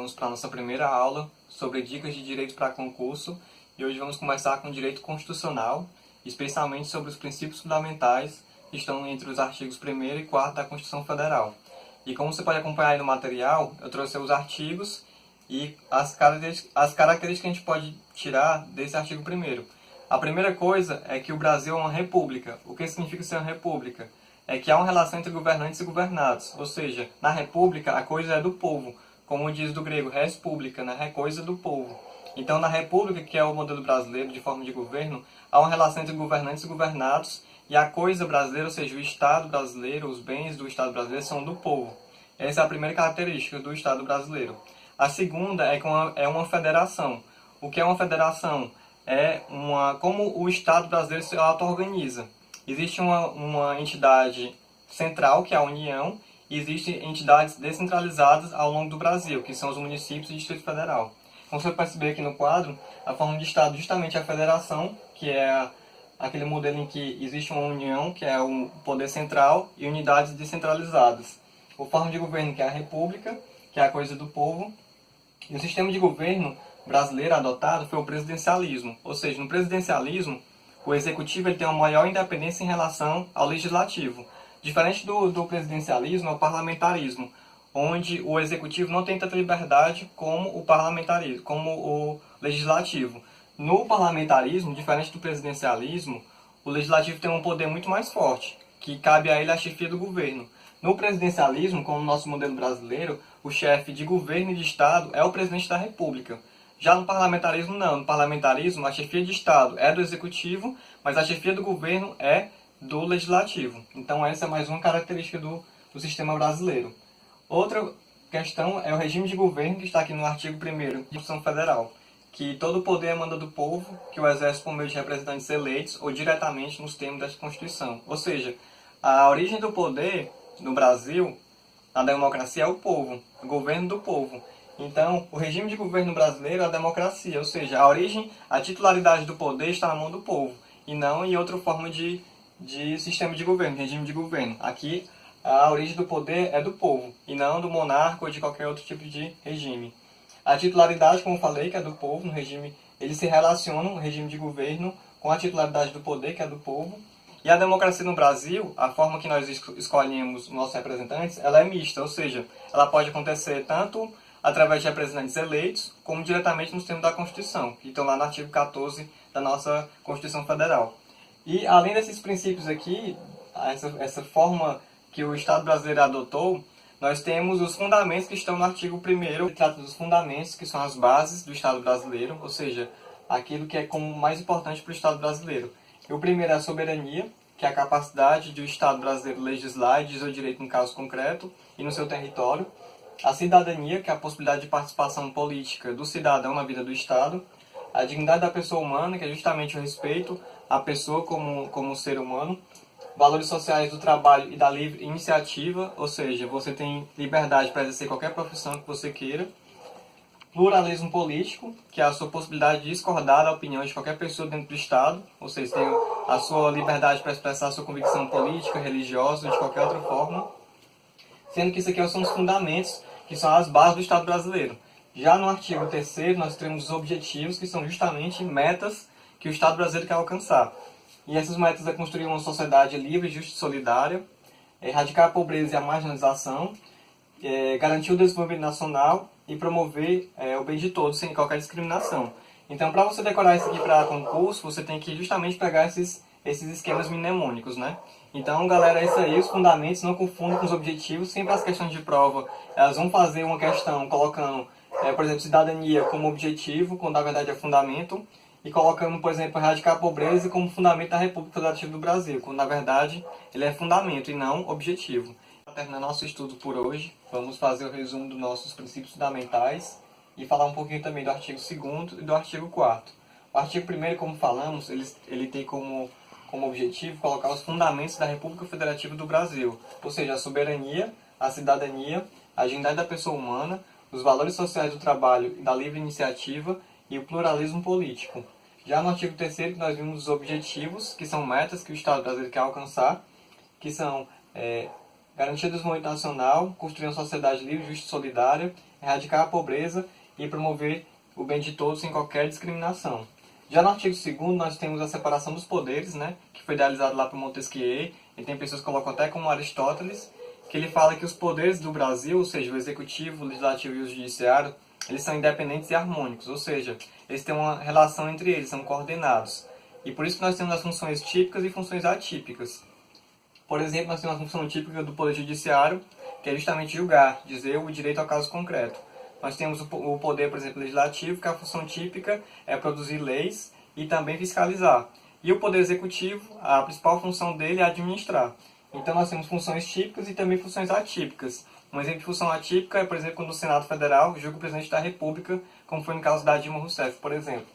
vamos para a nossa primeira aula sobre dicas de direito para concurso e hoje vamos começar com direito constitucional, especialmente sobre os princípios fundamentais que estão entre os artigos 1º e 4º da Constituição Federal. E como você pode acompanhar aí no material, eu trouxe os artigos e as características que a gente pode tirar desse artigo 1º. A primeira coisa é que o Brasil é uma república. O que significa ser uma república? É que há uma relação entre governantes e governados, ou seja, na república a coisa é do povo, como diz do grego res publica, né? É coisa do povo. Então na república, que é o modelo brasileiro de forma de governo, há uma relação entre governantes e governados e a coisa brasileira, ou seja, o Estado brasileiro, os bens do Estado brasileiro são do povo. Essa é a primeira característica do Estado brasileiro. A segunda é que é uma federação. O que é uma federação? Como o Estado brasileiro se auto-organiza. Existe uma entidade central, que é a União, e existem entidades descentralizadas ao longo do Brasil, que são os municípios e o Distrito Federal. Como você vai perceber aqui no quadro, a forma de Estado justamente é a federação, que é aquele modelo em que existe uma união, que é o poder central, e unidades descentralizadas. A forma de governo, que é a república, que é a coisa do povo. E o sistema de governo brasileiro adotado foi o presidencialismo. Ou seja, no presidencialismo, o executivo ele tem uma maior independência em relação ao legislativo. Diferente do presidencialismo, é o parlamentarismo, onde o executivo não tem tanta liberdade como o parlamentarismo, como o legislativo. No parlamentarismo, diferente do presidencialismo, o legislativo tem um poder muito mais forte, que cabe a ele a chefia do governo. No presidencialismo, como no nosso modelo brasileiro, o chefe de governo e de Estado é o presidente da República. Já no parlamentarismo, não. No parlamentarismo, a chefia de Estado é do Executivo, mas a chefia do governo é do Legislativo. Então, essa é mais uma característica do sistema brasileiro. Outra questão é o regime de governo, que está aqui no artigo 1º da Constituição Federal, que todo o poder emana do povo, que o exerce por meio de representantes eleitos ou diretamente nos termos dessa Constituição. Ou seja, a origem do poder no Brasil, na democracia, é o povo, o governo do povo. Então, o regime de governo brasileiro é a democracia, ou seja, a origem, a titularidade do poder está na mão do povo, e não em outra forma de sistema de governo, regime de governo. Aqui, a origem do poder é do povo, e não do monarca ou de qualquer outro tipo de regime. A titularidade, como eu falei, que é do povo, no regime, eles se relacionam, o regime de governo, com a titularidade do poder, que é do povo. E a democracia no Brasil, a forma que nós escolhemos nossos representantes, ela é mista, ou seja, ela pode acontecer tanto através de representantes eleitos, como diretamente nos termos da Constituição, que estão lá no artigo 14 da nossa Constituição Federal. E além desses princípios aqui, essa forma que o Estado brasileiro adotou, nós temos os fundamentos que estão no artigo 1º, que trata dos fundamentos, que são as bases do Estado brasileiro, ou seja, aquilo que é como mais importante para o Estado brasileiro. E o primeiro é a soberania, que é a capacidade do Estado brasileiro legislar e dizer o direito no caso concreto e no seu território. A cidadania, que é a possibilidade de participação política do cidadão na vida do Estado. A dignidade da pessoa humana, que é justamente o respeito à pessoa como ser humano. Valores sociais do trabalho e da livre iniciativa, ou seja, você tem liberdade para exercer qualquer profissão que você queira. Pluralismo político, que é a sua possibilidade de discordar da opinião de qualquer pessoa dentro do Estado, ou seja, tem a sua liberdade para expressar a sua convicção política, religiosa ou de qualquer outra forma. Sendo que isso aqui são os fundamentos, que são as bases do Estado brasileiro. Já no artigo 3º, nós temos os objetivos, que são justamente metas que o Estado brasileiro quer alcançar. E essas metas é construir uma sociedade livre, justa e solidária, erradicar a pobreza e a marginalização, garantir o desenvolvimento nacional e promover o bem de todos, sem qualquer discriminação. Então, para você decorar isso aqui para concurso, você tem que justamente pegar esses esquemas mnemônicos, né? Então, galera, é isso aí, os fundamentos, não confundam com os objetivos. Sempre as questões de prova, elas vão fazer uma questão colocando, por exemplo, cidadania como objetivo, quando na verdade é fundamento, e colocando, por exemplo, erradicar a pobreza como fundamento da República Federativa do Brasil, quando na verdade ele é fundamento e não objetivo. Para terminar nosso estudo por hoje, vamos fazer o resumo dos nossos princípios fundamentais e falar um pouquinho também do artigo 2º e do artigo 4º. O artigo 1º, como falamos, ele tem como objetivo colocar os fundamentos da República Federativa do Brasil, ou seja, a soberania, a cidadania, a dignidade da pessoa humana, os valores sociais do trabalho e da livre iniciativa e o pluralismo político. Já no artigo 3º, nós vimos os objetivos, que são metas que o Estado brasileiro quer alcançar, que são garantia do desenvolvimento nacional, construir uma sociedade livre, justa e solidária, erradicar a pobreza e promover o bem de todos sem qualquer discriminação. Já no artigo 2º, nós temos a separação dos poderes, né, que foi idealizado lá por Montesquieu, e tem pessoas que colocam até como Aristóteles, que ele fala que os poderes do Brasil, ou seja, o executivo, o legislativo e o judiciário, eles são independentes e harmônicos, ou seja, eles têm uma relação entre eles, são coordenados. E por isso que nós temos as funções típicas e funções atípicas. Por exemplo, nós temos a função típica do Poder Judiciário, que é justamente julgar, dizer o direito ao caso concreto. Nós temos o poder, por exemplo, legislativo, que a função típica é produzir leis e também fiscalizar. E o poder executivo, a principal função dele é administrar. Então nós temos funções típicas e também funções atípicas. Um exemplo de função atípica é, por exemplo, quando o Senado Federal julga o presidente da República, como foi no caso da Dilma Rousseff, por exemplo.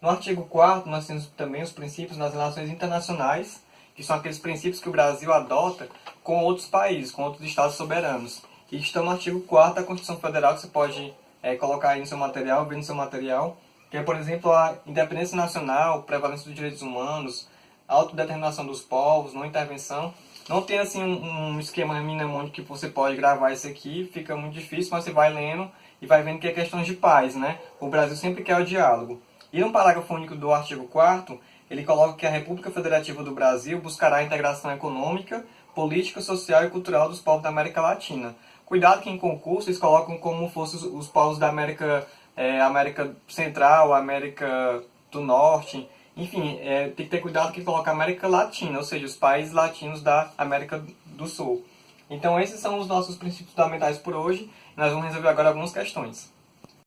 No artigo 4º, nós temos também os princípios nas relações internacionais, que são aqueles princípios que o Brasil adota com outros países, com outros estados soberanos. E estão no artigo 4º da Constituição Federal, que você pode colocar aí no seu material, ver no seu material, que é, por exemplo, a independência nacional, prevalência dos direitos humanos, autodeterminação dos povos, não intervenção. Não tem assim um esquema mnemônico que você pode gravar isso aqui, fica muito difícil, mas você vai lendo e vai vendo que é questões de paz, né? O Brasil sempre quer o diálogo. E no parágrafo único do artigo 4º, ele coloca que a República Federativa do Brasil buscará a integração econômica, política, social e cultural dos povos da América Latina. Cuidado que em concurso eles colocam como fossem os povos da América Central, América do Norte, enfim, tem que ter cuidado que coloca América Latina, ou seja, os países latinos da América do Sul. Então esses são os nossos princípios fundamentais por hoje. Nós vamos resolver agora algumas questões.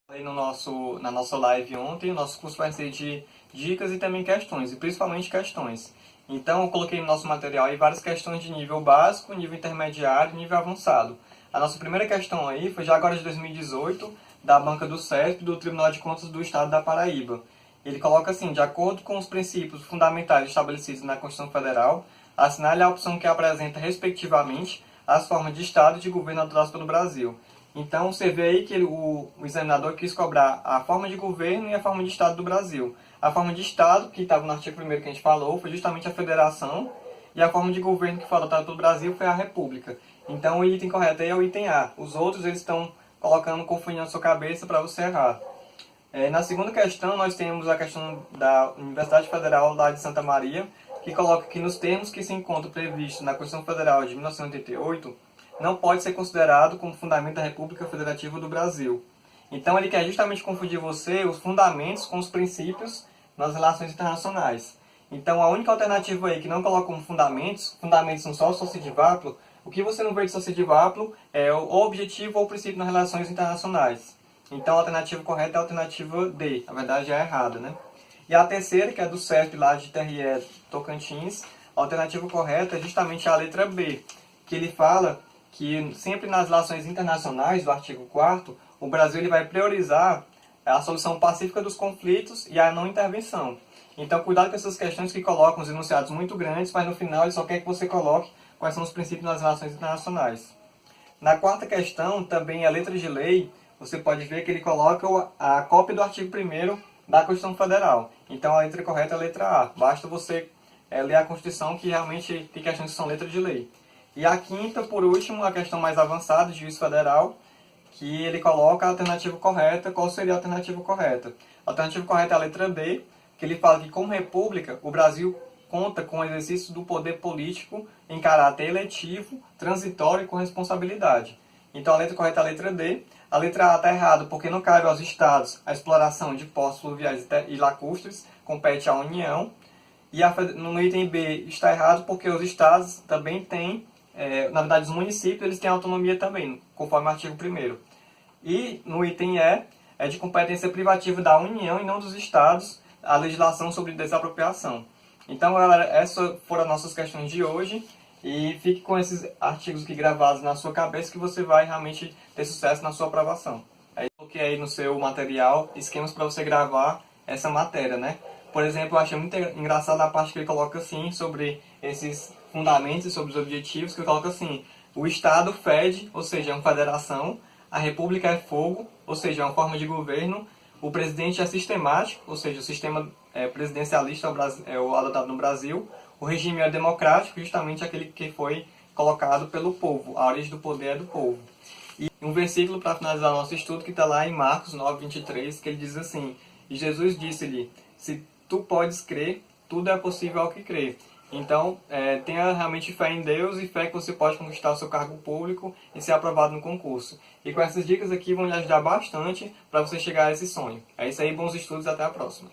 Aí na nossa live ontem, o nosso curso vai ser de dicas e também questões, e principalmente questões. Então eu coloquei no nosso material aí várias questões de nível básico, nível intermediário e nível avançado. A nossa primeira questão aí foi já agora de 2018, da banca do CESP, do Tribunal de Contas do Estado da Paraíba. Ele coloca assim: de acordo com os princípios fundamentais estabelecidos na Constituição Federal, assinale a opção que apresenta, respectivamente, as formas de Estado e de governo adotadas pelo Brasil. Então, você vê aí que o examinador quis cobrar a forma de governo e a forma de Estado do Brasil. A forma de Estado, que estava no artigo 1º que a gente falou, foi justamente a federação, e a forma de governo que foi adotada pelo Brasil foi a república. Então, o item correto aí é o item A. Os outros, eles estão colocando, confundindo na sua cabeça para você errar. Na segunda questão, nós temos a questão da Universidade Federal lá de Santa Maria, que coloca que nos termos que se encontram previstos na Constituição Federal de 1988, não pode ser considerado como fundamento da República Federativa do Brasil. Então ele quer justamente confundir você, os fundamentos, com os princípios nas relações internacionais. Então a única alternativa aí que não coloca como fundamentos são só o sociedivaplo. O que você não vê de sociedivaplo é o objetivo ou o princípio nas relações internacionais. Então a alternativa correta é a alternativa D, a verdade é a errada, né? E a terceira, que é do CESP lá de TRE Tocantins, a alternativa correta é justamente a letra B, que ele fala que sempre nas relações internacionais do artigo 4º, o Brasil ele vai priorizar a solução pacífica dos conflitos e a não intervenção. Então cuidado com essas questões que colocam os enunciados muito grandes, mas no final ele só quer que você coloque quais são os princípios nas relações internacionais. Na quarta questão, também a letra de lei, você pode ver que ele coloca a cópia do artigo 1º da Constituição Federal. Então a letra correta é a letra A. Basta você ler a Constituição, que realmente tem questões que são letra de lei. E a quinta, por último, a questão mais avançada de juiz federal, que ele coloca a alternativa correta. Qual seria a alternativa correta? A alternativa correta é a letra D, que ele fala que, como república, o Brasil conta com o exercício do poder político em caráter eletivo, transitório e com responsabilidade. Então a letra correta é a letra D. A letra A está errada porque não cabe aos estados a exploração de poços fluviais e lacustres, compete à União. E no item B está errado porque os estados também têm, na verdade os municípios, eles têm autonomia também, conforme o artigo 1º. E no item E, é de competência privativa da União e não dos estados a legislação sobre desapropriação. Então, galera, essas foram as nossas questões de hoje. E fique com esses artigos aqui gravados na sua cabeça que você vai realmente ter sucesso na sua aprovação. Aí eu coloquei aí no seu material esquemas para você gravar essa matéria, né? Por exemplo, eu achei muito engraçado a parte que ele coloca assim, sobre esses fundamentos e sobre os objetivos, que ele coloca assim: o Estado fede, ou seja, é uma federação, a República é fogo, ou seja, é uma forma de governo, o presidente é sistemático, ou seja, o sistema presidencialista é o adotado no Brasil, o regime é democrático, justamente aquele que foi colocado pelo povo. A origem do poder é do povo. E um versículo para finalizar nosso estudo que está lá em Marcos 9:23, que ele diz assim: E Jesus disse-lhe, se tu podes crer, tudo é possível ao que crê. Então, tenha realmente fé em Deus e fé que você pode conquistar o seu cargo público e ser aprovado no concurso. E com essas dicas aqui vão lhe ajudar bastante para você chegar a esse sonho. É isso aí, bons estudos, até a próxima.